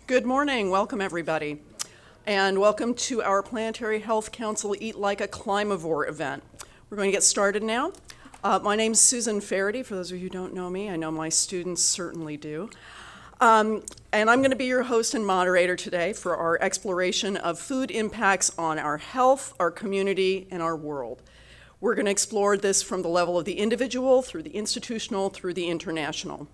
Good morning. Welcome, everybody. And welcome to our Planetary Health Council Eat Like a Climavore event. We're going to get started now. My name's Susan Faraday. For those of you who don't know me, I know my students certainly do. And I'm going to be your host and moderator today for our exploration of food impacts on our health, our community, and our world. We're going to explore this from the level of the individual, through the institutional, through the international.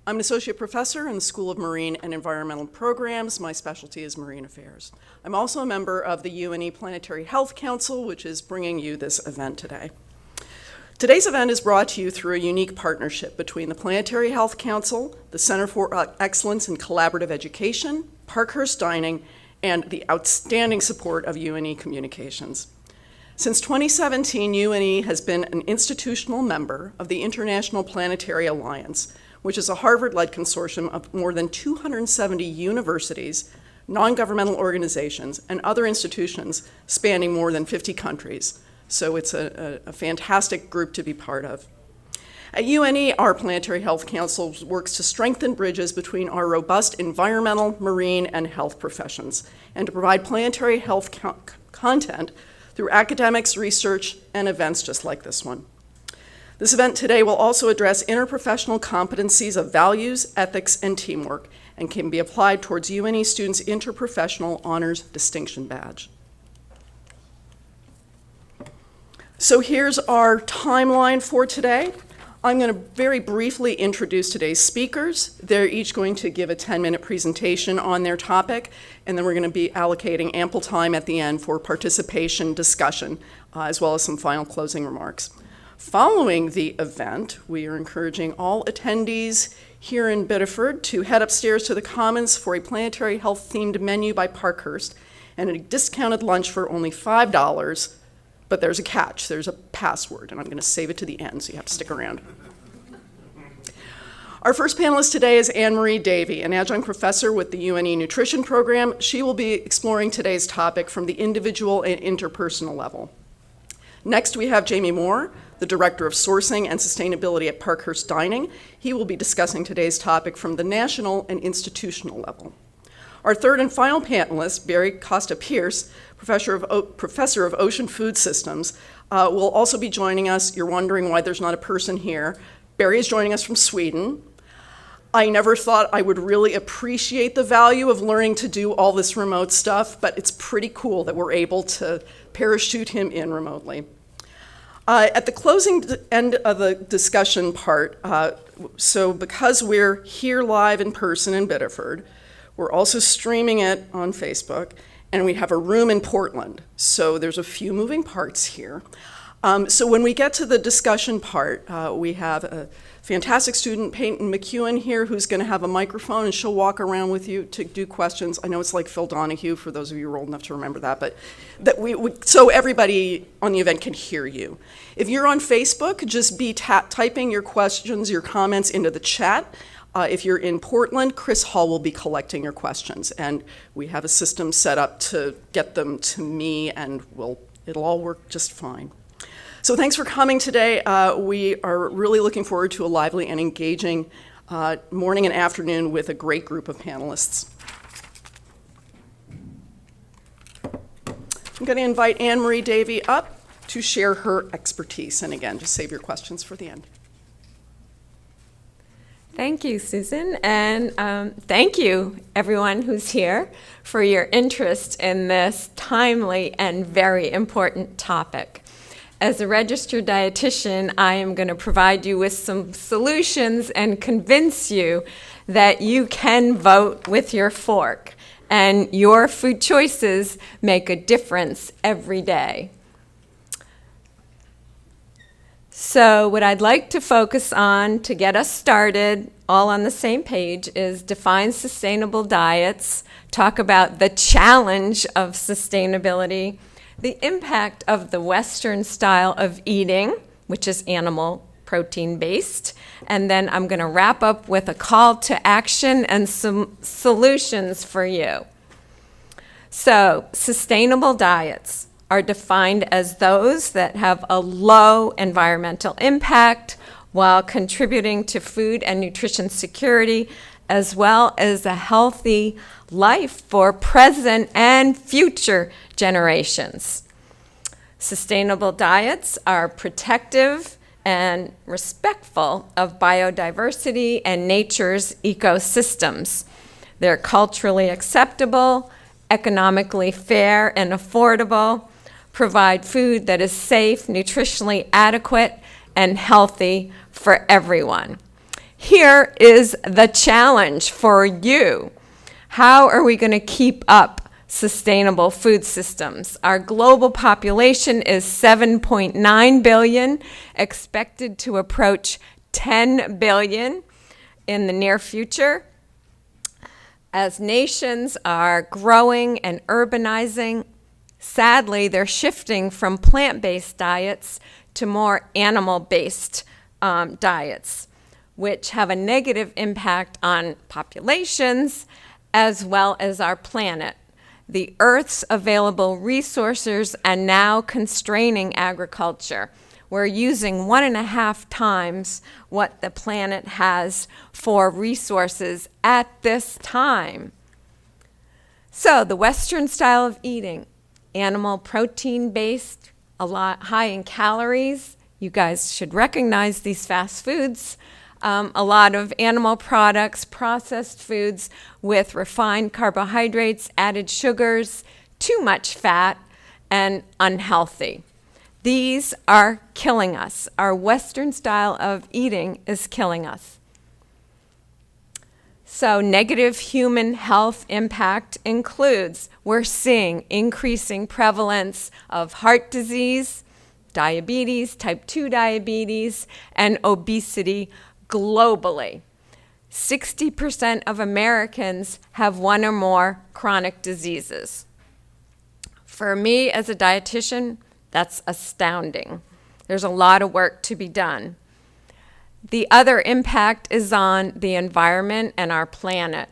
I'm an associate professor in the School of Marine and Environmental Programs. My specialty is marine affairs. I'm also a member of the UNE Planetary Health Council, which is bringing you this event today. Today's event is brought to you through a unique partnership between the Planetary Health Council, the Center for Excellence in Collaborative Education, Parkhurst Dining, and the outstanding support of UNE Communications. Since 2017, UNE has been an institutional member of the International Planetary Alliance, which is a Harvard-led consortium of more than 270 universities, non-governmental organizations, and other institutions spanning more than 50 countries. So it's a fantastic group to be part of. At UNE, our Planetary Health Council works to strengthen bridges between our robust environmental, marine, and health professions, and to provide planetary health content through academics, research, and events just like this one. This event today will also address interprofessional competencies of values, ethics, and teamwork, and can be applied towards UNE students' interprofessional honors distinction badge. So here's our timeline for today. I'm going to very briefly introduce today's speakers. They're each going to give a 10-minute presentation on their topic, and then we're going to be allocating ample time at the end for participation, discussion, as well as some final closing remarks. Following the event, we are encouraging all attendees here in Biddeford to head upstairs to the Commons for a planetary health-themed menu by Parkhurst and a discounted lunch for only $5, but there's a catch, there's a password, and I'm going to save it to the end, so you have to stick around. Our first panelist today is Anne-Marie Davee, an adjunct professor with the UNE Nutrition Program. She will be exploring today's topic from the individual and interpersonal level. Next, we have Jamie Moore, the Director of Sourcing and Sustainability at Parkhurst Dining. He will be discussing today's topic from the national and institutional level. Our third and final panelist, Barry Costa-Pierce, Professor of Ocean Food Systems, will also be joining us. You're wondering why there's not a person here. Barry is joining us from Sweden. I never thought I would really appreciate the value of learning to do all this remote stuff, but it's pretty cool that we're able to parachute him in remotely. At the closing end of the discussion part, so because we're here live in person in Biddeford, we're also streaming it on Facebook, and we have a room in Portland. So there's a few moving parts here. So when we get to the discussion part, we have a fantastic student, Peyton McEwen, here, who's going to have a microphone, and she'll walk around with you to do questions. I know it's like Phil Donahue, for those of you who are old enough to remember that, but so everybody on the event can hear you. If you're on Facebook, just be typing your questions, your comments into the chat. If you're in Portland, Chris Hall will be collecting your questions, and we have a system set up to get them to me, and it'll all work just fine. So thanks for coming today. We are really looking forward to a lively and engaging morning and afternoon with a great group of panelists. I'm going to invite Anne-Marie Davee up to share her expertise. And again, just save your questions for the end. Thank you, Susan, and thank you, everyone who's here, for your interest in this timely and very important topic. As a registered dietitian, I am going to provide you with some solutions and convince you that you can vote with your fork, and your food choices make a difference every day. So what I'd like to focus on to get us started, all on the same page, is define sustainable diets, talk about the challenge of sustainability, the impact of the Western style of eating, which is animal protein-based, and then I'm going to wrap up with a call to action and some solutions for you. So, sustainable diets are defined as those that have a low environmental impact while contributing to food and nutrition security as well as a healthy life for present and future generations. Sustainable diets are protective and respectful of biodiversity and nature's ecosystems. They're culturally acceptable, economically fair and affordable, provide food that is safe, nutritionally adequate, and healthy for everyone. Here is the challenge for you. How are we going to keep up sustainable food systems? Our global population is 7.9 billion, expected to approach 10 billion in the near future. As nations are growing and urbanizing, sadly, they're shifting from plant-based diets to more animal-based diets, which have a negative impact on populations as well as our planet. The Earth's available resources are now constraining agriculture. We're using 1.5 times what the planet has for resources at this time. So the Western style of eating, animal protein-based, a lot high in calories. You guys should recognize these fast foods. A lot of animal products, processed foods with refined carbohydrates, added sugars, too much fat, and unhealthy. These are killing us. Our Western style of eating is killing us. So negative human health impact includes we're seeing increasing prevalence of heart disease, diabetes, type 2 diabetes, and obesity globally. 60% of Americans have one or more chronic diseases. For me as a dietitian, that's astounding. There's a lot of work to be done. The other impact is on the environment and our planet.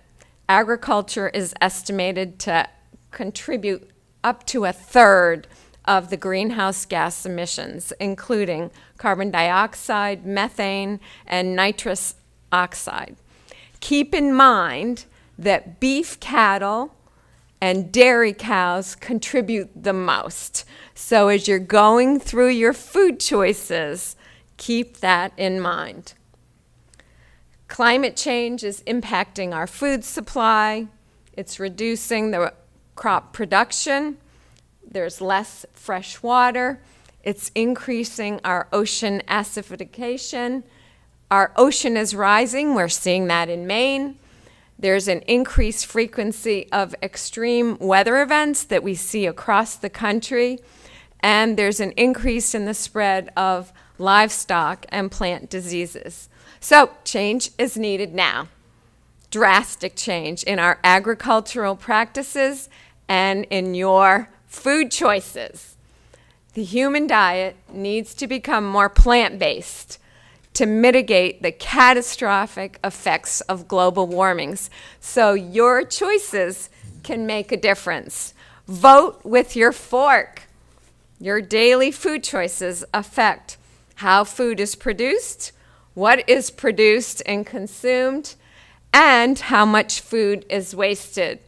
Agriculture is estimated to contribute up to 1/3 of the greenhouse gas emissions, including carbon dioxide, methane, and nitrous oxide. Keep in mind that beef cattle and dairy cows contribute the most. So as you're going through your food choices, keep that in mind. Climate change is impacting our food supply. It's reducing the crop production. There's less fresh water. It's increasing our ocean acidification. Our ocean is rising. We're seeing that in Maine. There's an increased frequency of extreme weather events that we see across the country. And there's an increase in the spread of livestock and plant diseases. So change is needed now. Drastic change in our agricultural practices and in your food choices. The human diet needs to become more plant-based to mitigate the catastrophic effects of global warming. So your choices can make a difference. Vote with your fork. Your daily food choices affect how food is produced, what is produced and consumed, and how much food is wasted.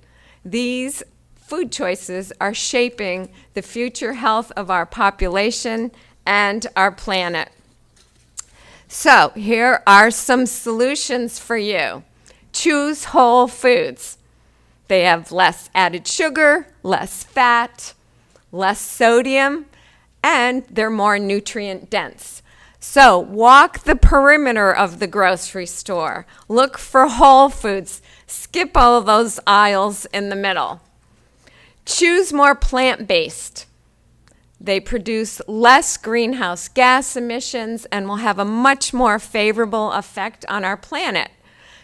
These food choices are shaping the future health of our population and our planet. So here are some solutions for you. Choose whole foods. They have less added sugar, less fat, less sodium, and they're more nutrient dense. So walk the perimeter of the grocery store. Look for whole foods. Skip all of those aisles in the middle. Choose more plant-based. They produce less greenhouse gas emissions and will have a much more favorable effect on our planet.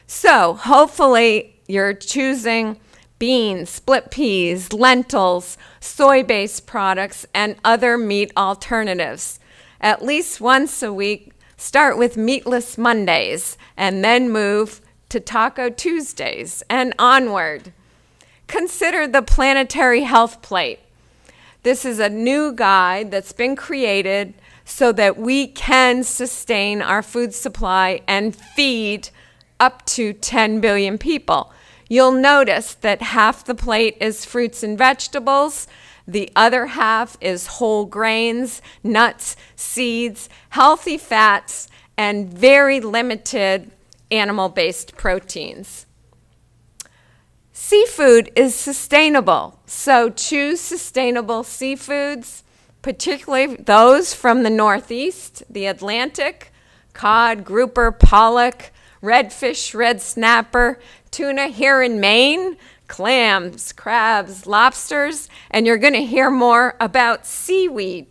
So hopefully you're choosing beans, split peas, lentils, soy-based products, and other meat alternatives. At least once a week, start with Meatless Mondays and then move to Taco Tuesdays and onward. Consider the Planetary Health Plate. This is a new guide that's been created so that we can sustain our food supply and feed up to 10 billion people. You'll notice that half the plate is fruits and vegetables, the other half is whole grains, nuts, seeds, healthy fats, and very limited animal-based proteins. Seafood is sustainable, so choose sustainable seafoods, particularly those from the Northeast, the Atlantic, cod, grouper, pollock, redfish, red snapper, tuna here in Maine, clams, crabs, lobsters, and you're going to hear more about seaweed.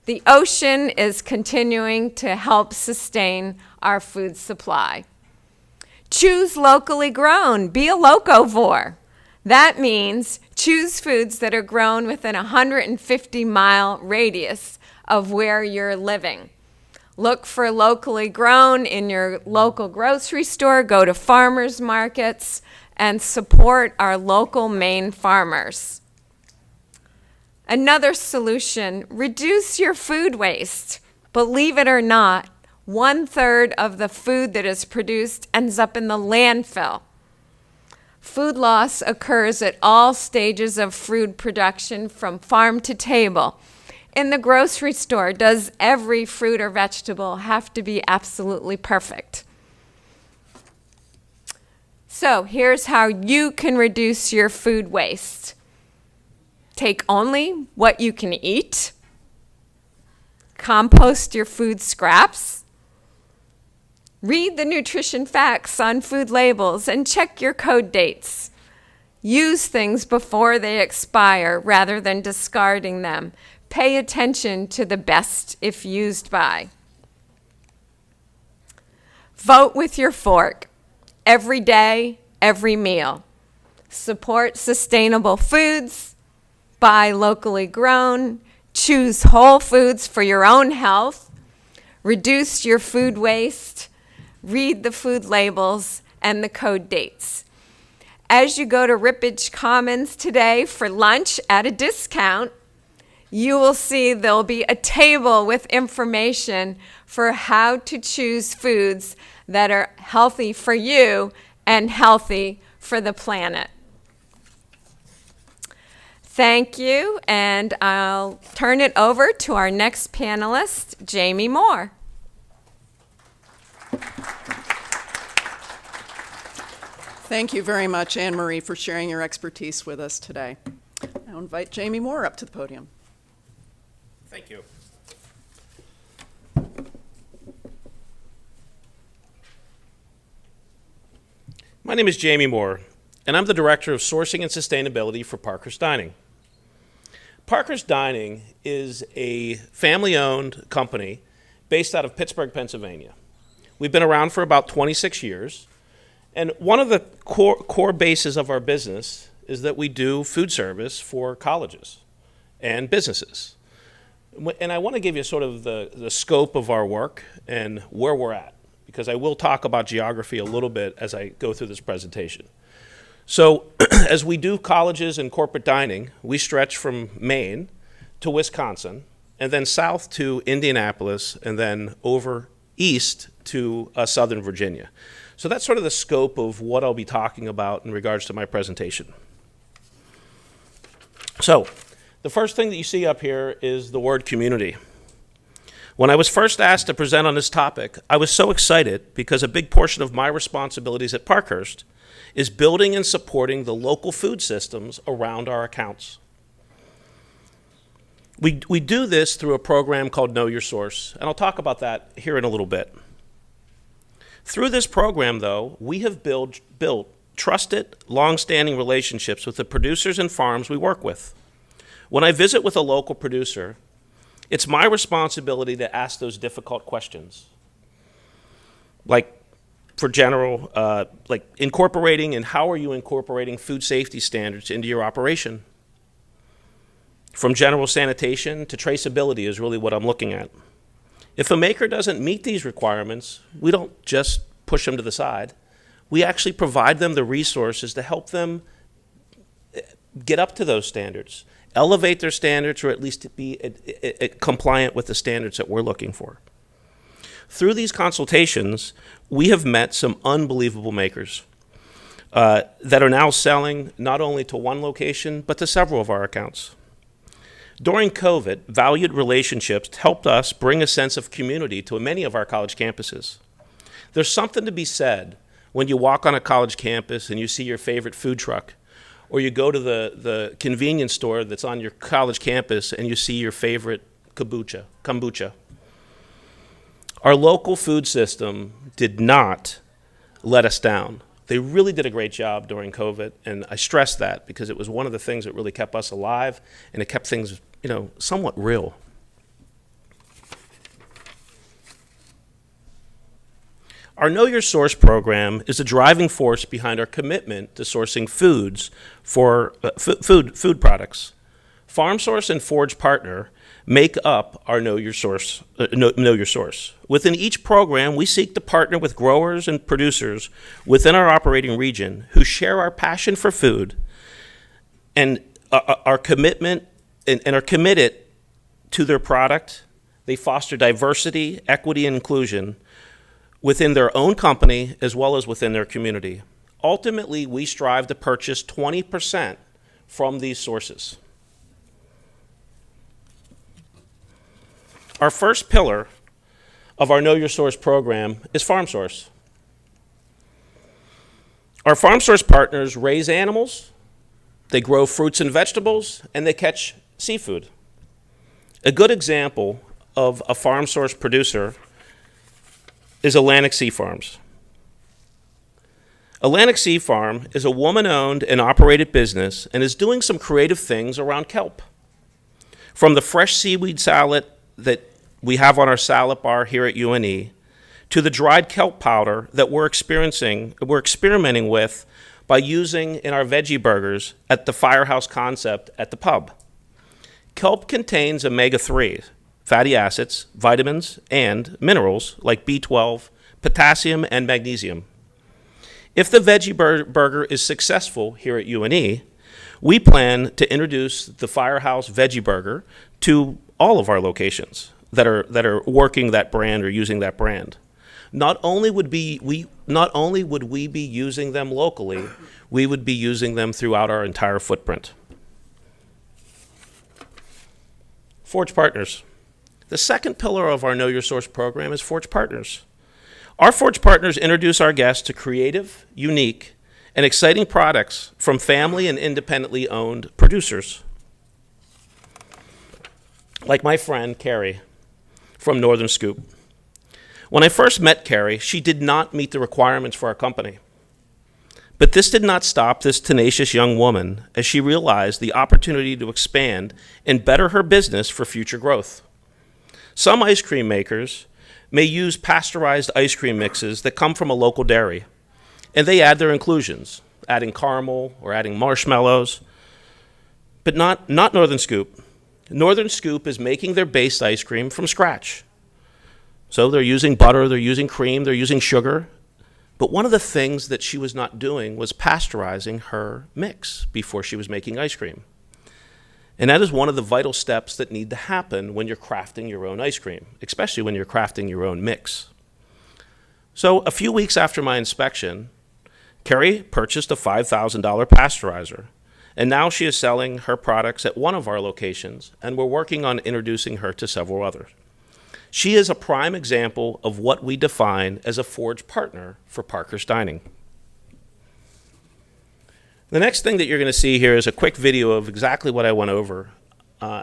The ocean is continuing to help sustain our food supply. Choose locally grown. Be a locavore. That means choose foods that are grown within a 150-mile radius of where you're living. Look for locally grown in your local grocery store. Go to farmers markets and support our local Maine farmers. Another solution, reduce your food waste. Believe it or not, 1/3 of the food that is produced ends up in the landfill. Food loss occurs at all stages of food production from farm to table. In the grocery store, does every fruit or vegetable have to be absolutely perfect? So here's how you can reduce your food waste. Take only what you can eat. Compost your food scraps. Read the nutrition facts on food labels and check your code dates. Use things before they expire rather than discarding them. Pay attention to the best if used by. Vote with your fork. Every day, every meal. Support sustainable foods. Buy locally grown. Choose whole foods for your own health. Reduce your food waste. Read the food labels and the code dates. As you go to Rippage Commons today for lunch at a discount, you will see there'll be a table with information for how to choose foods that are healthy for you and healthy for the planet. Thank you, and I'll turn it over to our next panelist, Jamie Moore. Thank you very much, Anne-Marie, for sharing your expertise with us today. I'll invite Jamie Moore up to the podium. Thank you. My name is Jamie Moore, and I'm the Director of Sourcing and Sustainability for Parkhurst Dining. Parkhurst Dining is a family-owned company based out of Pittsburgh, Pennsylvania. We've been around for about 26 years, and one of the core bases of our business is that we do food service for colleges and businesses. And I want to give you sort of the scope of our work and where we're at, because I will talk about geography a little bit as I go through this presentation. So as we do colleges and corporate dining, we stretch from Maine to Wisconsin, and then south to Indianapolis, and then over east to Southern Virginia. So that's sort of the scope of what I'll be talking about in regards to my presentation. So the first thing that you see up here is the word community. When I was first asked to present on this topic, I was so excited because a big portion of my responsibilities at Parkhurst is building and supporting the local food systems around our accounts. We do this through a program called Know Your Source, and I'll talk about that here in a little bit. Through this program, though, we have built trusted, long-standing relationships with the producers and farms we work with. When I visit with a local producer, it's my responsibility to ask those difficult questions, like for general, like incorporating and how are you incorporating food safety standards into your operation? From general sanitation to traceability is really what I'm looking at. If a maker doesn't meet these requirements, we don't just push them to the side. We actually provide them the resources to help them get up to those standards, elevate their standards, or at least to be compliant with the standards that we're looking for. Through these consultations, we have met some unbelievable makers that are now selling not only to one location, but to several of our accounts. During COVID, valued relationships helped us bring a sense of community to many of our college campuses. There's something to be said when you walk on a college campus and you see your favorite food truck, or you go to the convenience store that's on your college campus and you see your favorite kombucha. Our local food system did not let us down. They really did a great job during COVID, and I stress that because it was one of the things that really kept us alive, and it kept things, somewhat real. Our Know Your Source program is a driving force behind our commitment to sourcing foods for food products. FarmSource and Forage Partner make up our Know Your Source. Within each program, we seek to partner with growers and producers within our operating region who share our passion for food and our commitment and are committed to their product. They foster diversity, equity, and inclusion within their own company as well as within their community. Ultimately, we strive to purchase 20% from these sources. Our first pillar of our Know Your Source program is FarmSource. Our FarmSource partners raise animals, they grow fruits and vegetables, and they catch seafood. A good example of a FarmSource producer is Atlantic Sea Farms. Atlantic Sea Farm is a woman-owned and operated business and is doing some creative things around kelp. From the fresh seaweed salad that we have on our salad bar here at UNE, to the dried kelp powder that we're experimenting with by using in our veggie burgers at the Firehouse Concept at the pub. Kelp contains omega-3 fatty acids, vitamins, and minerals like B12, potassium, and magnesium. If the veggie burger is successful here at UNE, we plan to introduce the Firehouse Veggie Burger to all of our locations that are working that brand or using that brand. Not only would we be using them locally, we would be using them throughout our entire footprint. Forage Partners. The second pillar of our Know Your Source program is Forage Partners. Our Forage Partners introduce our guests to creative, unique, and exciting products from family and independently owned producers. Like my friend, Carrie, from Northern Scoop. When I first met Carrie, she did not meet the requirements for our company. But this did not stop this tenacious young woman as she realized the opportunity to expand and better her business for future growth. Some ice cream makers may use pasteurized ice cream mixes that come from a local dairy, and they add their inclusions, adding caramel or adding marshmallows, but not Northern Scoop. Northern Scoop is making their base ice cream from scratch. So they're using butter, they're using cream, they're using sugar. But one of the things that she was not doing was pasteurizing her mix before she was making ice cream. And that is one of the vital steps that need to happen when you're crafting your own ice cream, especially when you're crafting your own mix. So a few weeks after my inspection, Carrie purchased a $5,000 pasteurizer. And now she is selling her products at one of our locations, and we're working on introducing her to several others. She is a prime example of what we define as a Forage Partner for Parkhurst Dining. The next thing that you're going to see here is a quick video of exactly what I went over. I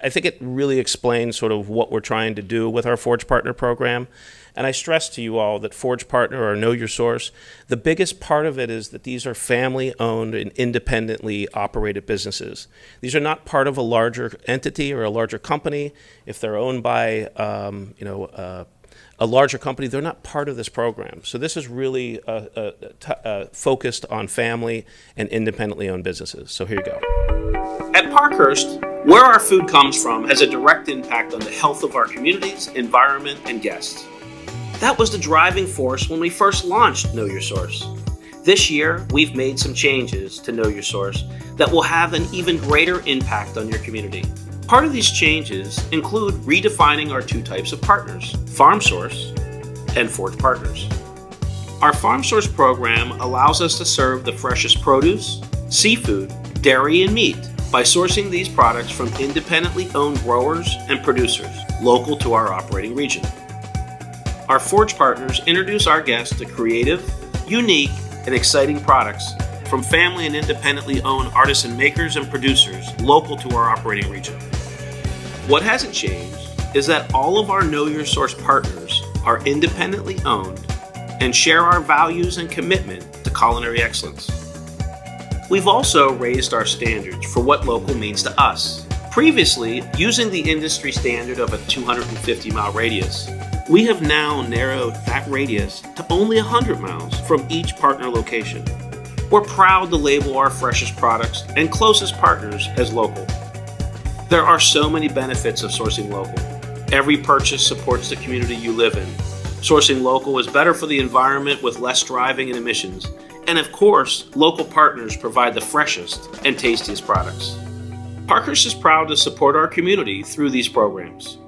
think it really explains sort of what we're trying to do with our Forage Partner program. And I stress to you all that Forage Partner or Know Your Source, the biggest part of it is that these are family-owned and independently operated businesses. These are not part of a larger entity or a larger company. If they're owned by a larger company, they're not part of this program. So this is really focused on family and independently owned businesses. So here you go. At Parkhurst, where our food comes from has a direct impact on the health of our communities, environment, and guests. That was the driving force when we first launched Know Your Source. This year, we've made some changes to Know Your Source that will have an even greater impact on your community. Part of these changes include redefining our two types of partners, farm source and forage partners. Our farm source program allows us to serve the freshest produce, seafood, dairy, and meat by sourcing these products from independently owned growers and producers local to our operating region. Our forage partners introduce our guests to creative, unique, and exciting products from family and independently owned artisan makers and producers local to our operating region. What hasn't changed is that all of our Know Your Source partners are independently owned and share our values and commitment to culinary excellence. We've also raised our standards for what local means to us. Previously, using the industry standard of a 250-mile radius, we have now narrowed that radius to only 100 miles from each partner location. We're proud to label our freshest products and closest partners as local. There are so many benefits of sourcing local. Every purchase supports the community you live in. Sourcing local is better for the environment with less driving and emissions. And of course, local partners provide the freshest and tastiest products. Parkhurst is proud to support our community through these programs.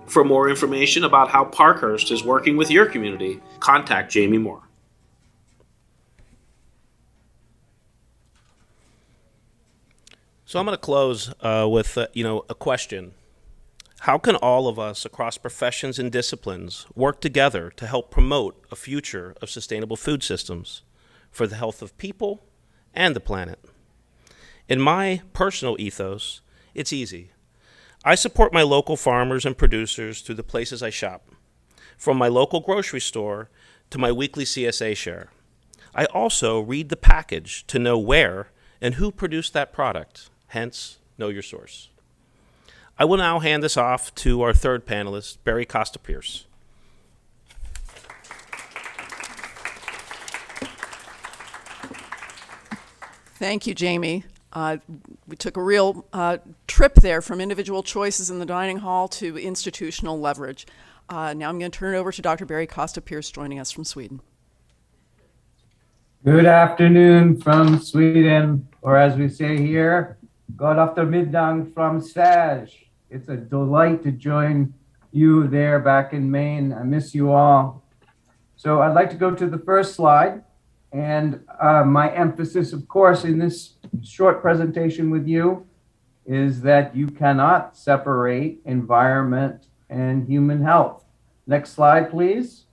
For more information about how Parkhurst is working with your community, contact Jamie Moore. So I'm going to close with a question. How can all of us across professions and disciplines work together to help promote a future of sustainable food systems for the health of people and the planet? In my personal ethos, it's easy. I support my local farmers and producers through the places I shop, from my local grocery store to my weekly CSA share. I also read the package to know where and who produced that product, hence, know your source. I will now hand this off to our third panelist, Barry Costa-Pierce. Thank you, Jamie. We took a real trip there from individual choices in the dining hall to institutional leverage. Now I'm going to turn it over to Dr. Barry Costa-Pierce joining us from Sweden. Good afternoon from Sweden, or as we say here, God eftermiddag from Sverige. It's a delight to join you there back in Maine. I miss you all. So I'd like to go to the first slide. And my emphasis, of course, in this short presentation with you is that you cannot separate environment and human health. Next slide, please.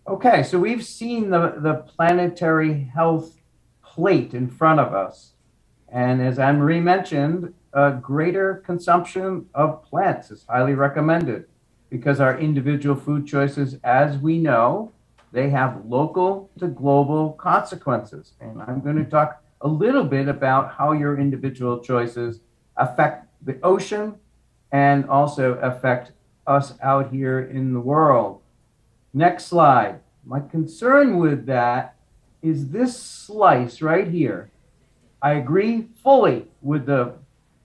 Okay, so we've seen the planetary health plate in front of us. And as Anne-Marie mentioned, a greater consumption of plants is highly recommended because our individual food choices, as we know, they have local to global consequences. And I'm going to talk a little bit about how your individual choices affect the ocean and also affect us out here in the world. Next slide. My concern with that is this slice right here. I agree fully with the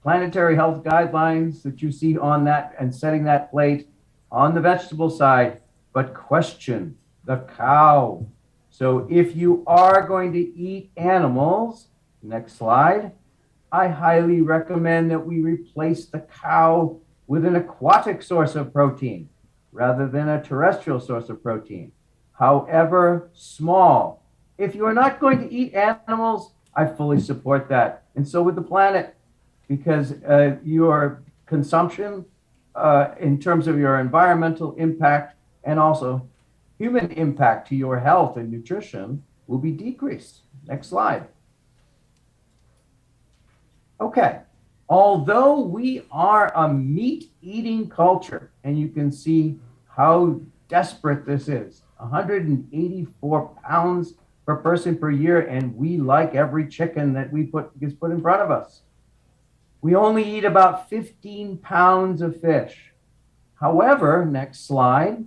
planetary health guidelines that you see on that and setting that plate on the vegetable side, but question the cow. So if you are going to eat animals, next slide, I highly recommend that we replace the cow with an aquatic source of protein rather than a terrestrial source of protein, however small. If you are not going to eat animals, I fully support that. And so with the planet, because your consumption in terms of your environmental impact and also human impact to your health and nutrition will be decreased. Next slide. Okay, although we are a meat-eating culture, and you can see how desperate this is, 184 pounds per person per year, and we like every chicken that gets put in front of us. We only eat about 15 pounds of fish. However, next slide,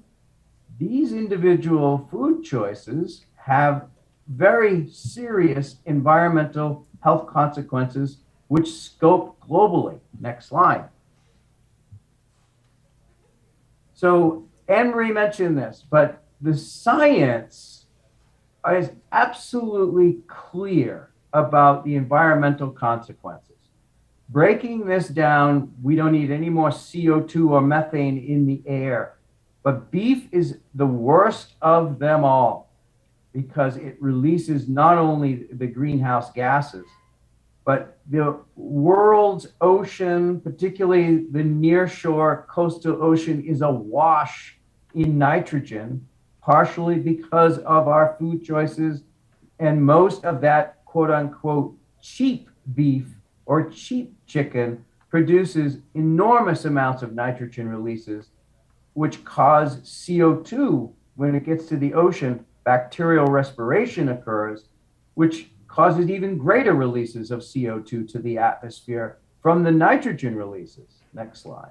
these individual food choices have very serious environmental health consequences which scope globally. Next slide. So Anne-Marie mentioned this, but the science is absolutely clear about the environmental consequences. Breaking this down, we don't need any more CO2 or methane in the air. But beef is the worst of them all because it releases not only the greenhouse gases, but the world's ocean, particularly the nearshore coastal ocean, is awash in nitrogen, partially because of our food choices. And most of that quote unquote cheap beef or cheap chicken produces enormous amounts of nitrogen releases, which cause CO2 when it gets to the ocean. Bacterial respiration occurs, which causes even greater releases of CO2 to the atmosphere from the nitrogen releases. Next slide.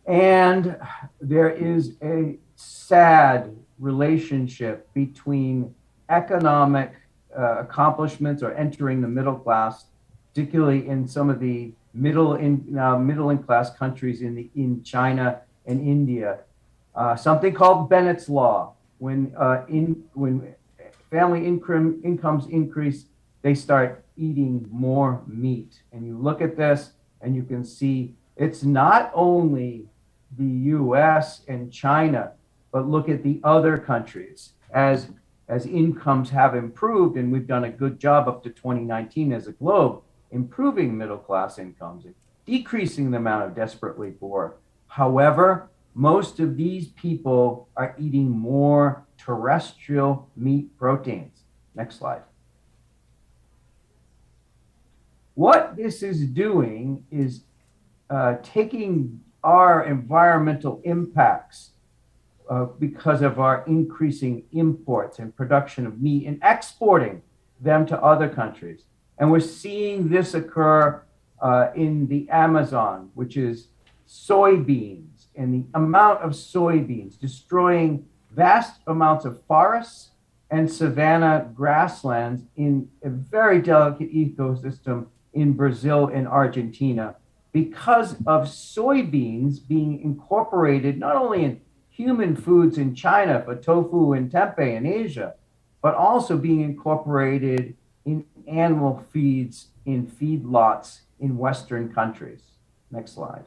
And there is a sad relationship between economic accomplishments or entering the middle class, particularly in some of the middle class countries in China and India. Something called Bennett's Law. When family incomes increase, they start eating more meat. And you look at this and you can see it's not only the US and China, but look at the other countries. As incomes have improved, and we've done a good job up to 2019 as a globe, improving middle class incomes, and decreasing the amount of desperately poor. However, most of these people are eating more terrestrial meat proteins. Next slide. What this is doing is taking our environmental impacts because of our increasing imports and production of meat and exporting them to other countries. And we're seeing this occur in the Amazon, which is soybeans, and the amount of soybeans destroying vast amounts of forests and savanna grasslands in a very delicate ecosystem in Brazil and Argentina because of soybeans being incorporated not only in human foods in China, for tofu and tempeh in Asia, but also being incorporated in animal feeds in feedlots in Western countries. Next slide.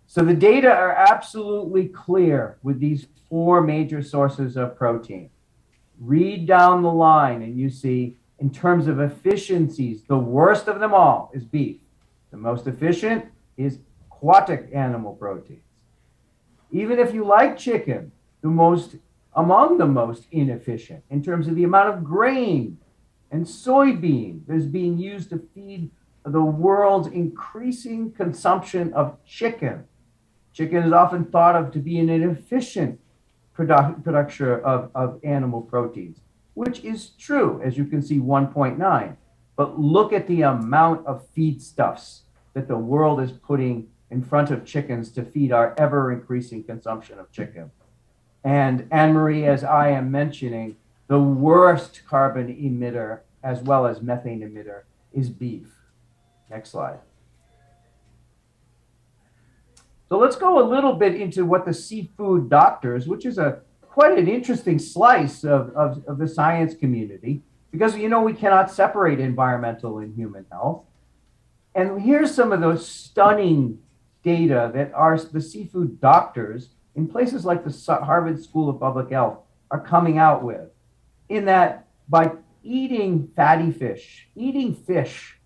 So the data are absolutely clear with these four major sources of protein. Read down the line and you see, in terms of efficiencies, the worst of them all is beef. The most efficient is aquatic animal proteins. Even if you like chicken, among the most inefficient in terms of the amount of grain and soybean that is being used to feed the world's increasing consumption of chicken. Chicken is often thought of to be an inefficient producer of animal proteins, which is true, as you can see, 1.9. But look at the amount of feedstuffs that the world is putting in front of chickens to feed our ever-increasing consumption of chicken. And Anne-Marie, as I am mentioning, the worst carbon emitter, as well as methane emitter, is beef. Next slide. So let's go a little bit into what the seafood doctors, which is quite an interesting slice of the science community, because we cannot separate environmental and human health. And here's some of those stunning data that the seafood doctors in places like the Harvard School of Public Health are coming out with, in that by eating fatty fish, eating fish,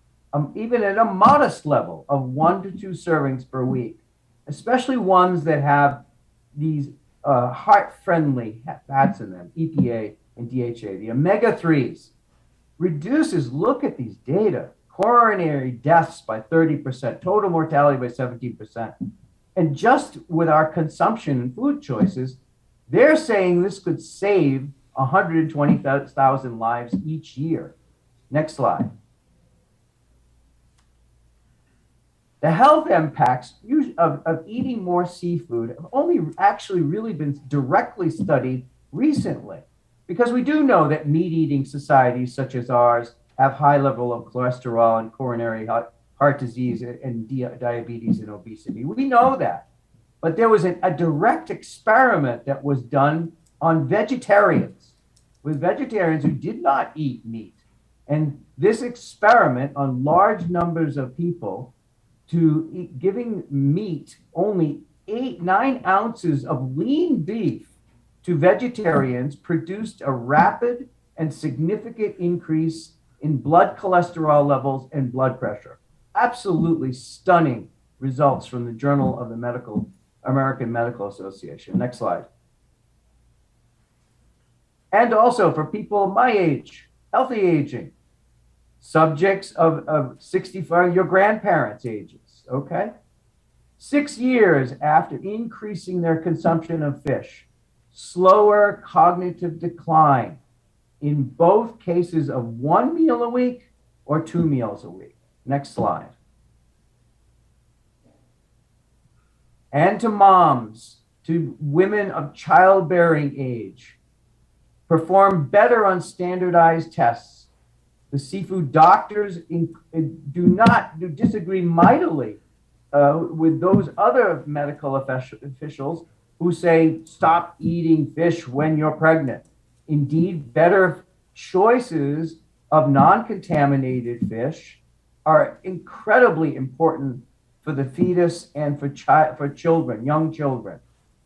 even at a modest level of 1 to 2 servings per week, especially ones that have these heart-friendly fats in them, EPA and DHA, the omega-3s, reduces, look at these data, coronary deaths by 30%, total mortality by 17%. And just with our consumption and food choices, they're saying this could save 120,000 lives each year. Next slide. The health impacts of eating more seafood have only actually really been directly studied recently, because we do know that meat-eating societies such as ours have high level of cholesterol and coronary heart disease and diabetes and obesity. We know that. But there was a direct experiment that was done on vegetarians. with vegetarians who did not eat meat. And this experiment on large numbers of people giving meat only 9 ounces of lean beef to vegetarians produced a rapid and significant increase in blood cholesterol levels and blood pressure. Absolutely stunning results from the Journal of the American Medical Association. Next slide. And also for people my age, healthy aging, subjects of 65, your grandparents' ages, okay? 6 years after increasing their consumption of fish, slower cognitive decline in both cases of 1 meal a week or 2 meals a week. Next slide. And to moms, to women of childbearing age, perform better on standardized tests. The seafood doctors do disagree mightily with those other medical officials who say stop eating fish when you're pregnant. Indeed, better choices of non-contaminated fish are incredibly important for the fetus and for children, young children.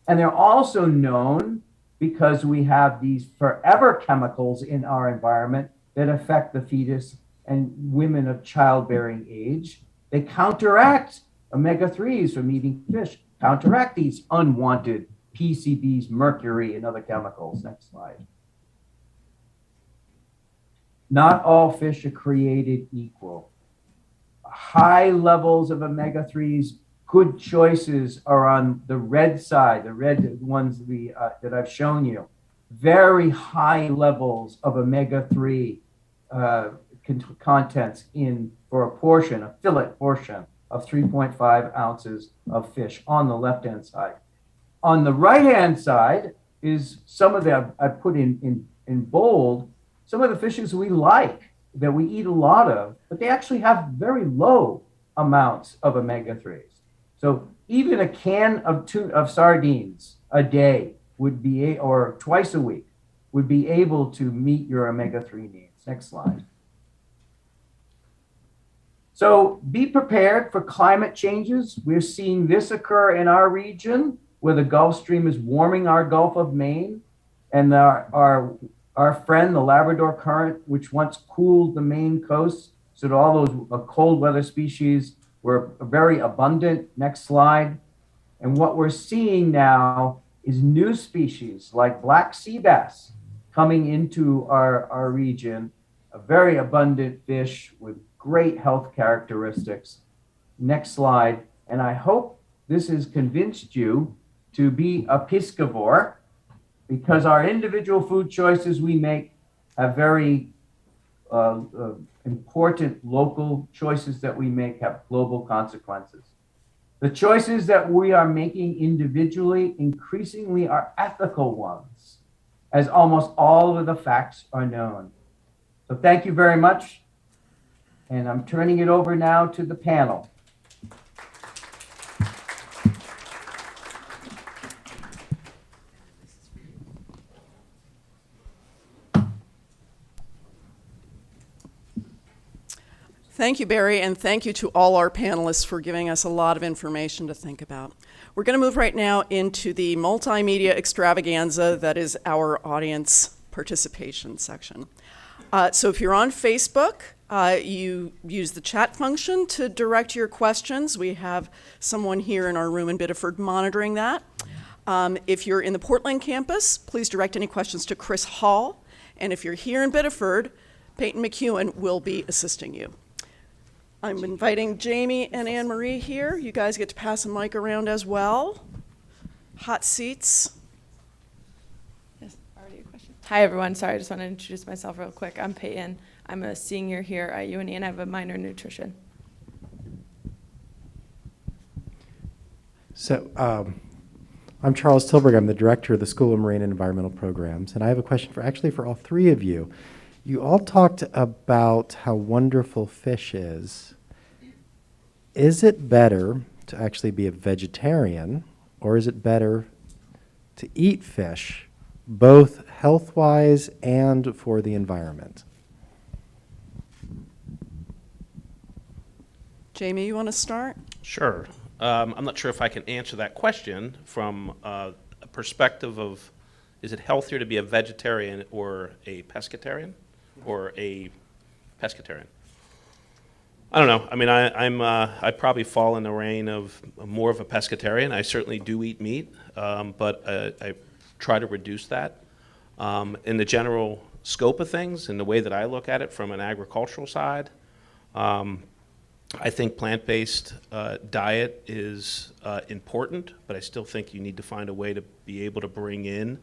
And they're also known because we have these forever chemicals in our environment that affect the fetus and women of childbearing age. They counteract omega-3s from eating fish, counteract these unwanted PCBs, mercury, and other chemicals. Next slide. Not all fish are created equal. High levels of omega-3s, good choices are on the red side, the red ones that I've shown you. Very high levels of omega-3 contents for a portion, a fillet portion of 3.5 ounces of fish on the left-hand side. On the right-hand side is some of the, I put in bold, some of the fishes we like, that we eat a lot of, but they actually have very low amounts of omega-3s. So even a can of sardines a day would be, or twice a week, would be able to meet your omega-3 needs. Next slide. So be prepared for climate changes. We're seeing this occur in our region where the Gulf Stream is warming our Gulf of Maine, and our friend, the Labrador Current, which once cooled the Maine coast, so that all those cold weather species were very abundant. Next slide. And what we're seeing now is new species like black sea bass coming into our region, a very abundant fish with great health characteristics. Next slide. And I hope this has convinced you to be a piscivore, because our individual food choices we make have very important local choices that we make have global consequences. The choices that we are making individually increasingly are ethical ones, as almost all of the facts are known. So thank you very much. And I'm turning it over now to the panel. Thank you, Barry, and thank you to all our panelists for giving us a lot of information to think about. We're going to move right now into the multimedia extravaganza that is our audience participation section. So if you're on Facebook, you use the chat function to direct your questions. We have someone here in our room in Biddeford monitoring that. If you're in the Portland campus, please direct any questions to Chris Hall. And if you're here in Biddeford, Peyton McEwen will be assisting you. I'm inviting Jamie and Anne-Marie here. You guys get to pass a mic around as well. Hot seats. Yes, already a question. Hi, everyone. Sorry, I just want to introduce myself real quick. I'm Peyton. I'm a senior here at UNE, and I have a minor in nutrition. So I'm Charles Tilburg. I'm the director of the School of Marine and Environmental Programs, and I have a question for all three of you. You all talked about how wonderful fish is. Is it better to actually be a vegetarian, or is it better to eat fish both health-wise and for the environment? Jamie, you want to start? Sure. I'm not sure if I can answer that question from a perspective of, is it healthier to be a vegetarian or a pescatarian? Or a pescatarian? I don't know. I mean, I probably fall in the reign of more of a pescatarian. I certainly do eat meat, but I try to reduce that. In the general scope of things, and the way that I look at it from an agricultural side, I think plant-based diet is important, but I still think you need to find a way to be able to bring in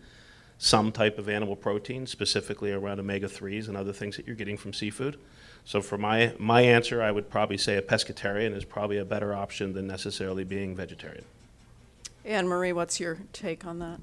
some type of animal protein, specifically around omega-3s and other things that you're getting from seafood. So for my answer, I would probably say a pescatarian is probably a better option than necessarily being vegetarian. Anne-Marie, what's your take on that?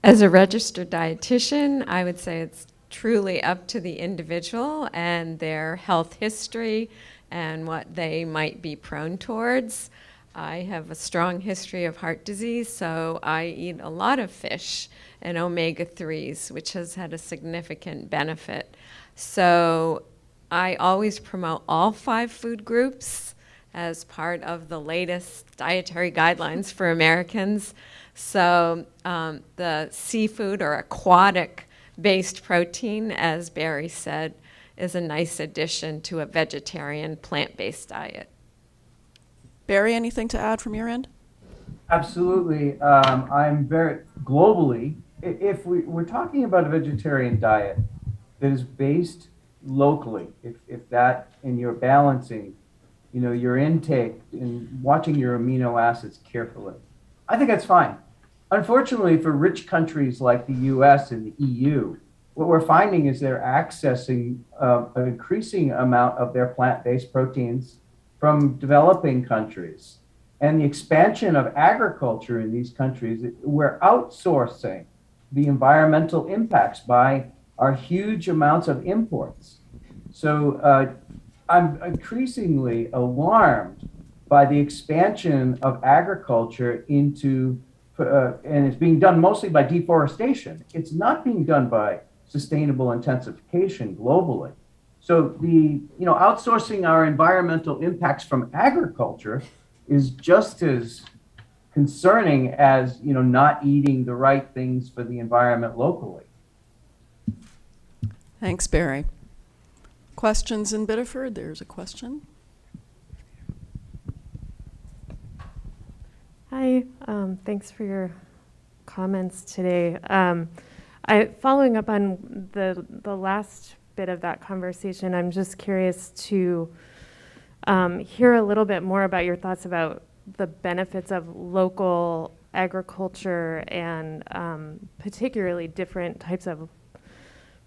As a registered dietitian, I would say it's truly up to the individual and their health history and what they might be prone towards. I have a strong history of heart disease, so I eat a lot of fish and omega-3s, which has had a significant benefit. So I always promote all 5 food groups as part of the latest dietary guidelines for Americans. So the seafood or aquatic-based protein, as Barry said, is a nice addition to a vegetarian plant-based diet. Barry, anything to add from your end? Absolutely. I'm very globally, if we're talking about a vegetarian diet that is based locally, if that and you're balancing, your intake and watching your amino acids carefully, I think that's fine. Unfortunately, for rich countries like the US and the EU, what we're finding is they're accessing an increasing amount of their plant-based proteins from developing countries. And the expansion of agriculture in these countries, we're outsourcing the environmental impacts by our huge amounts of imports. So I'm increasingly alarmed by the expansion of agriculture into, and it's being done mostly by deforestation. It's not being done by sustainable intensification globally. So outsourcing our environmental impacts from agriculture is just as concerning as not eating the right things for the environment locally. Thanks, Barry. Questions in Biddeford? There's a question. Hi, thanks for your comments today. Following up on the last bit of that conversation, I'm just curious to hear a little bit more about your thoughts about the benefits of local agriculture and particularly different types of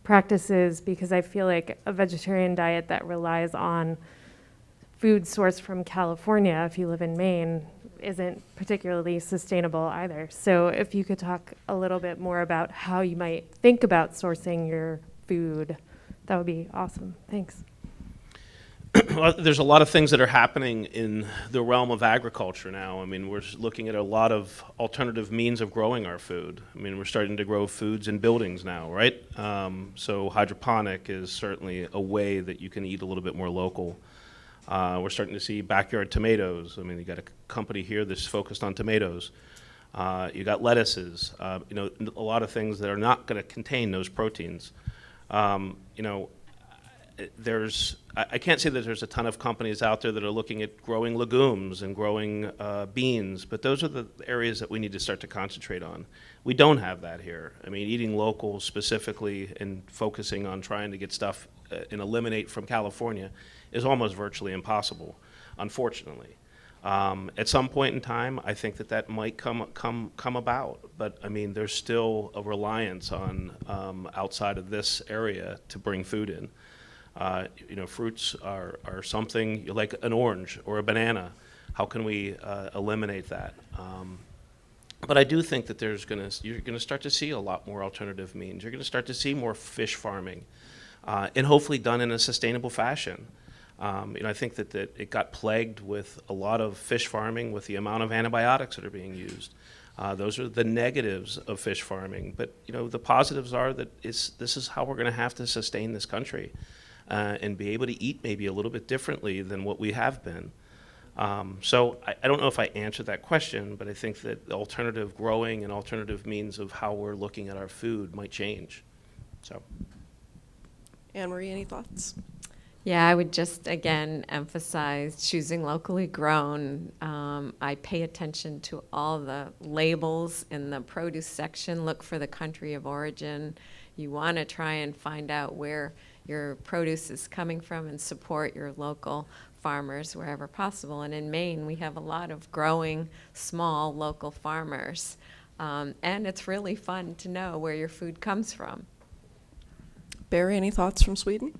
practices, because I feel like a vegetarian diet that relies on food sourced from California, if you live in Maine, isn't particularly sustainable either. So if you could talk a little bit more about how you might think about sourcing your food, that would be awesome. Thanks. Well, there's a lot of things that are happening in the realm of agriculture now. I mean, we're looking at a lot of alternative means of growing our food. I mean, we're starting to grow foods in buildings now, right? So hydroponic is certainly a way that you can eat a little bit more local. We're starting to see backyard tomatoes. I mean, you got a company here that's focused on tomatoes. You got lettuces, a lot of things that are not going to contain those proteins. I can't say that there's a ton of companies out there that are looking at growing legumes and growing beans, but those are the areas that we need to start to concentrate on. We don't have that here. I mean, eating local specifically and focusing on trying to get stuff and eliminate from California is almost virtually impossible, unfortunately. At some point in time, I think that might come about, but I mean, there's still a reliance on outside of this area to bring food in. Fruits are something like an orange or a banana. How can we eliminate that? But I do think that you're going to start to see a lot more alternative means. You're going to start to see more fish farming, and hopefully done in a sustainable fashion. I think that it got plagued with a lot of fish farming with the amount of antibiotics that are being used. Those are the negatives of fish farming. But the positives are that this is how we're going to have to sustain this country and be able to eat maybe a little bit differently than what we have been. So I don't know if I answered that question, but I think that alternative growing and alternative means of how we're looking at our food might change. So, Anne-Marie, any thoughts? Yeah, I would just, again, emphasize choosing locally grown. I pay attention to all the labels in the produce section. Look for the country of origin. You want to try and find out where your produce is coming from and support your local farmers wherever possible. And in Maine, we have a lot of growing, small, local farmers. And it's really fun to know where your food comes from. Barry, any thoughts from Sweden?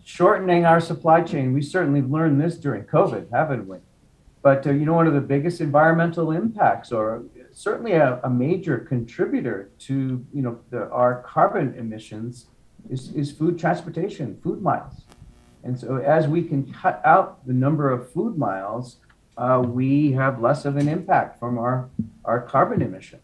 Shortening our supply chain, we certainly learned this during COVID, haven't we? But one of the biggest environmental impacts, or certainly a major contributor to our carbon emissions, is food transportation, food miles. And so as we can cut out the number of food miles, we have less of an impact from our carbon emissions.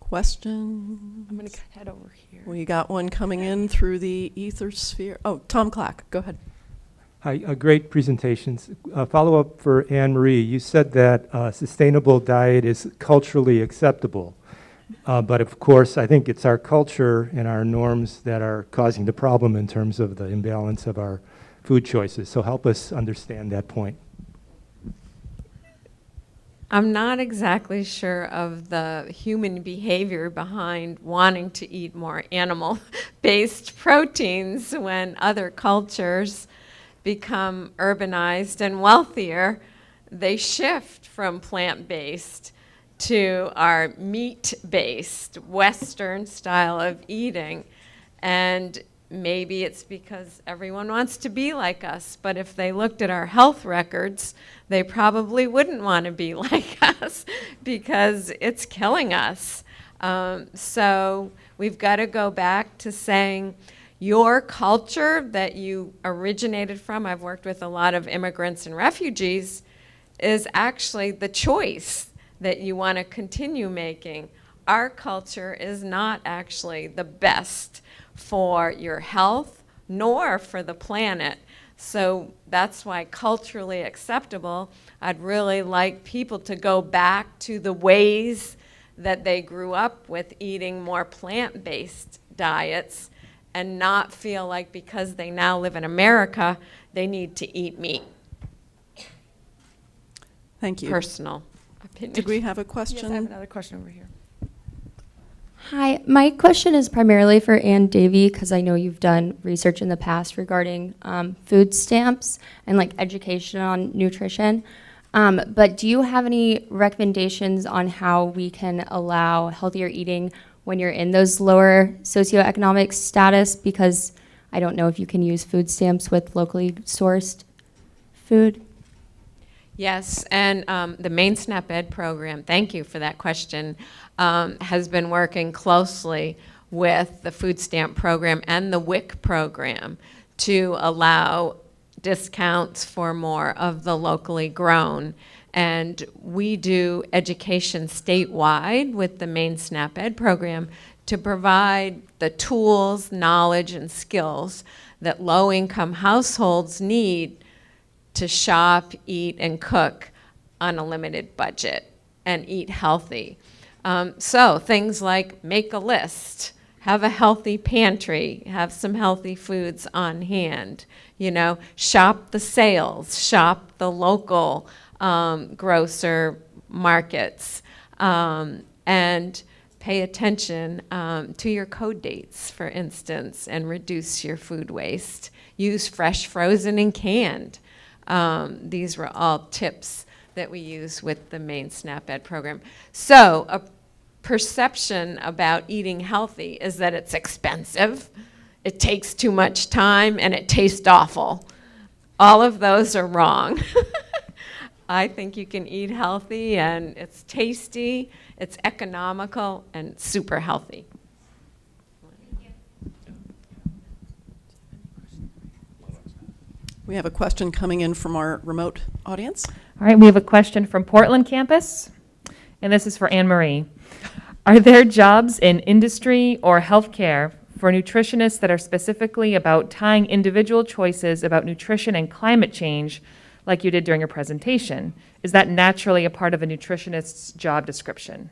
Question? I'm going to head over here. We got one coming in through the ether sphere. Oh, Tom Clack, go ahead. Hi, great presentations. Follow-up for Anne-Marie. You said that sustainable diet is culturally acceptable. But of course, I think it's our culture and our norms that are causing the problem in terms of the imbalance of our food choices. So help us understand that point. I'm not exactly sure of the human behavior behind wanting to eat more animal-based proteins when other cultures become urbanized and wealthier. They shift from plant-based to our meat-based Western style of eating. And maybe it's because everyone wants to be like us, but if they looked at our health records, they probably wouldn't want to be like us because it's killing us. So we've got to go back to saying your culture that you originated from, I've worked with a lot of immigrants and refugees, is actually the choice that you want to continue making. Our culture is not actually the best for your health nor for the planet. So that's why culturally acceptable, I'd really like people to go back to the ways that they grew up with eating more plant-based diets and not feel like because they now live in America, they need to eat meat. Thank you. Personal opinion. Did we have a Yes, question? I have another question over here. Hi, my question is primarily for Anne Davee because I know you've done research in the past regarding food stamps and like education on nutrition. But do you have any recommendations on how we can allow healthier eating when you're in those lower socioeconomic status? Because I don't know if you can use food stamps with locally sourced food. Yes, and the Maine SNAP Ed program, thank you for that question, has been working closely with the food stamp program and the WIC program to allow discounts for more of the locally grown. And we do education statewide with the Maine SNAP Ed program to provide the tools, knowledge, and skills that low-income households need to shop, eat, and cook on a limited budget and eat healthy. So things like make a list, have a healthy pantry, have some healthy foods on hand, shop the sales, shop the local grocer markets, and pay attention to your code dates, for instance, and reduce your food waste. Use fresh, frozen, and canned. These were all tips that we use with the Maine SNAP Ed program. So a perception about eating healthy is that it's expensive, it takes too much time, and it tastes awful. All of those are wrong. I think you can eat healthy, and it's tasty, it's economical, and super healthy. We have a question coming in from our remote audience. All right, we have a question from Portland campus, and this is for Anne-Marie. Are there jobs in industry or healthcare for nutritionists that are specifically about tying individual choices about nutrition and climate change like you did during your presentation? Is that naturally a part of a nutritionist's job description?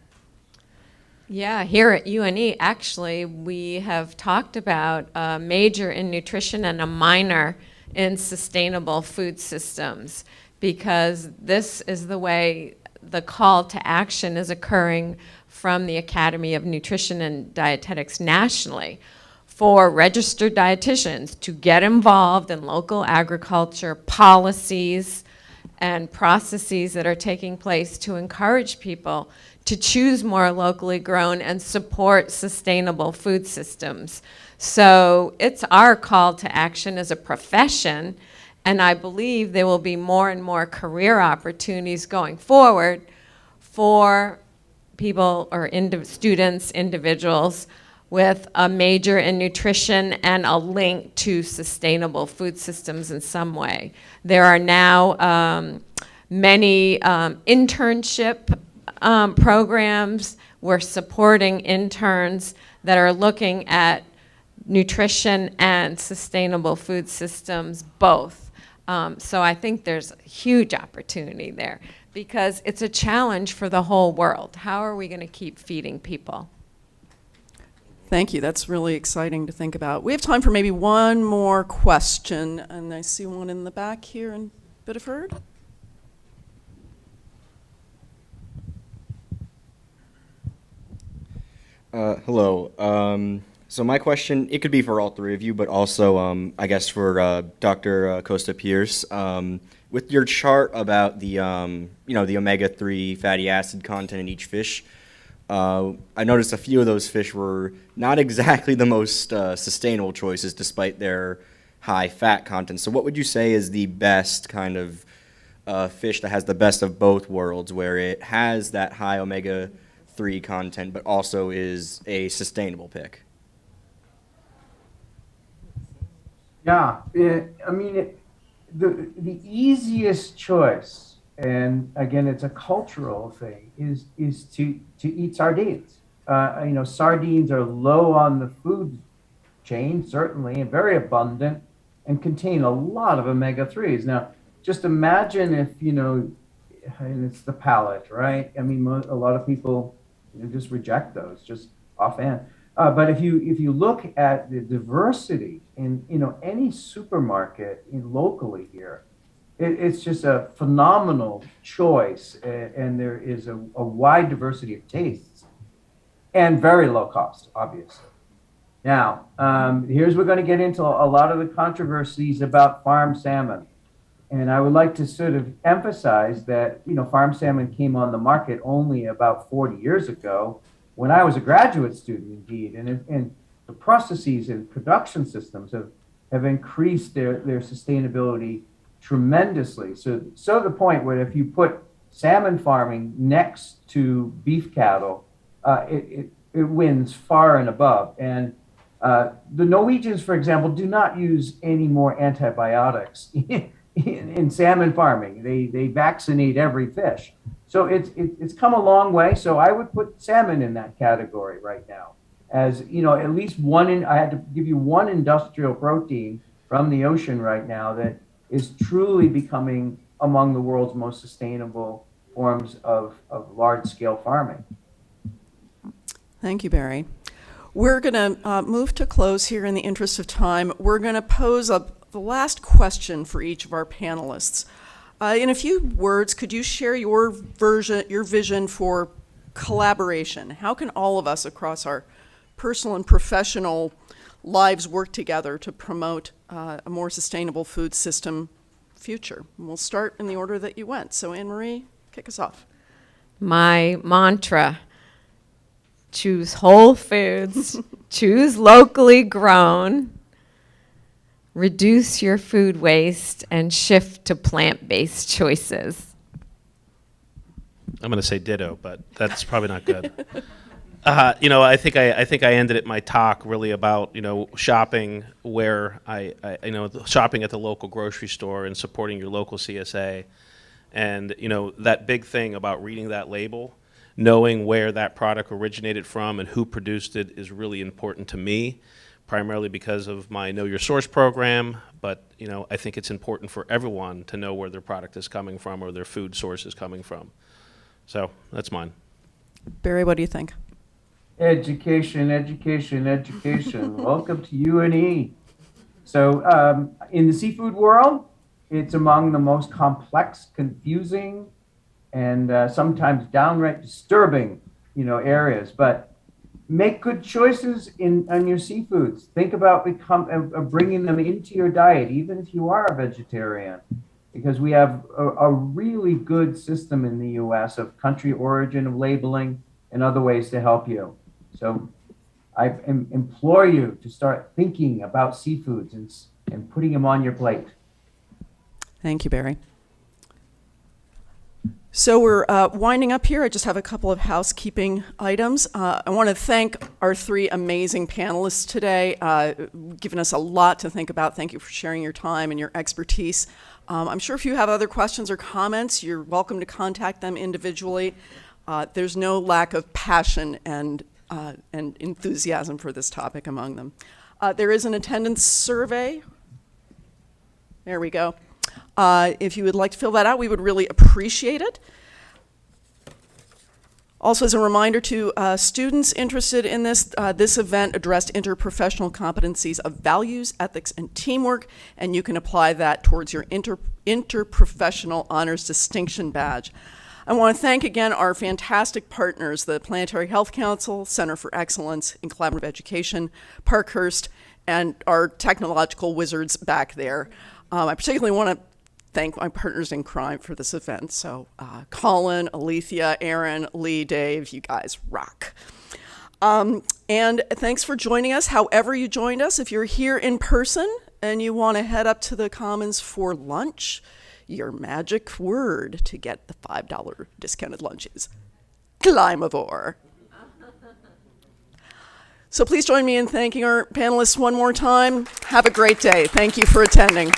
Yeah, here at UNE, actually, we have talked about a major in nutrition and a minor in sustainable food systems, because this is the way the call to action is occurring from the Academy of Nutrition and Dietetics nationally for registered dietitians to get involved in local agriculture policies and processes that are taking place to encourage people to choose more locally grown and support sustainable food systems. So it's our call to action as a profession, and I believe there will be more and more career opportunities going forward for people or students, individuals with a major in nutrition and a link to sustainable food systems in some way. There are now many internship programs. We're supporting interns that are looking at nutrition and sustainable food systems both. So I think there's a huge opportunity there because it's a challenge for the whole world. How are we going to keep feeding people? Thank you. That's really exciting to think about. We have time for maybe one more question, and I see one in the back here in Biddeford. Hello. So my question, it could be for all three of you, but also, I guess, for Dr. Costa-Pierce. With your chart about the, the omega-3 fatty acid content in each fish, I noticed a few of those fish were not exactly the most sustainable choices despite their high fat content. So what would you say is the best kind of fish that has the best of both worlds, where it has that high omega-3 content but also is a sustainable pick? Yeah, the easiest choice, and again, it's a cultural thing, is to eat sardines. Sardines are low on the food chain, certainly, and very abundant, and contain a lot of omega-3s. Now, just imagine if, and it's the palate, right? I mean, a lot of people just reject those, just offhand. But if you look at the diversity in any supermarket locally here, it's just a phenomenal choice, and there is a wide diversity of tastes and very low cost, obviously. Now, here's we're going to get into a lot of the controversies about farm salmon, and I would like to sort of emphasize that farm salmon came on the market only about 40 years ago, when I was a graduate student, indeed, and the processes and production systems have increased their sustainability tremendously. So to the point where if you put salmon farming next to beef cattle, it wins far and above. And the Norwegians, for example, do not use any more antibiotics in salmon farming. They vaccinate every fish. So it's come a long way. So I would put salmon in that category right now. As at least I had to give you one industrial protein from the ocean right now that is truly becoming among the world's most sustainable forms of large-scale farming. Thank you, Barry. We're going to move to close here in the interest of time. We're going to pose the last question for each of our panelists. In a few words, could you share your vision for collaboration? How can all of us across our personal and professional lives work together to promote a more sustainable food system future? And we'll start in the order that you went. So Anne-Marie, kick us off. My mantra: choose whole foods, choose locally grown, reduce your food waste, and shift to plant-based choices. I'm going to say ditto, but that's probably not good. I think I ended my talk really about shopping where shopping at the local grocery store and supporting your local CSA, and that big thing about reading that label, knowing where that product originated from and who produced it is really important to me, primarily because of my Know Your Source program. But I think it's important for everyone to know where their product is coming from or their food source is coming from. So that's mine. Barry, what do you think? Education, education, education. Welcome to UNE. So in the seafood world, it's among the most complex, confusing, and sometimes downright disturbing, areas. But make good choices on your seafoods. Think about bringing them into your diet, even if you are a vegetarian, because we have a really good system in the U.S. of country origin, of labeling, and other ways to help you. So I implore you to start thinking about seafoods and putting them on your plate. Thank you, Barry. So we're winding up here. I just have a couple of housekeeping items. I want to thank our three amazing panelists today, giving us a lot to think about. Thank you for sharing your time and your expertise. I'm sure if you have other questions or comments, you're welcome to contact them individually. There's no lack of passion and enthusiasm for this topic among them. There is an attendance survey. There we go. If you would like to fill that out, we would really appreciate it. Also, as a reminder to students interested in this, this event addressed interprofessional competencies of values, ethics, and teamwork, and you can apply that towards your interprofessional honors distinction badge. I want to thank again our fantastic partners, the Planetary Health Council, Center for Excellence in Collaborative Education, Parkhurst, and our technological wizards back there. I particularly want to thank my partners in crime for this event. So Colin, Alethea, Aaron, Lee, Dave, you guys rock. And thanks for joining us, however you joined us. If you're here in person and you want to head up to the Commons for lunch, your magic word to get the $5 discounted lunch is Climavore. So please join me in thanking our panelists one more time. Have a great day. Thank you for attending.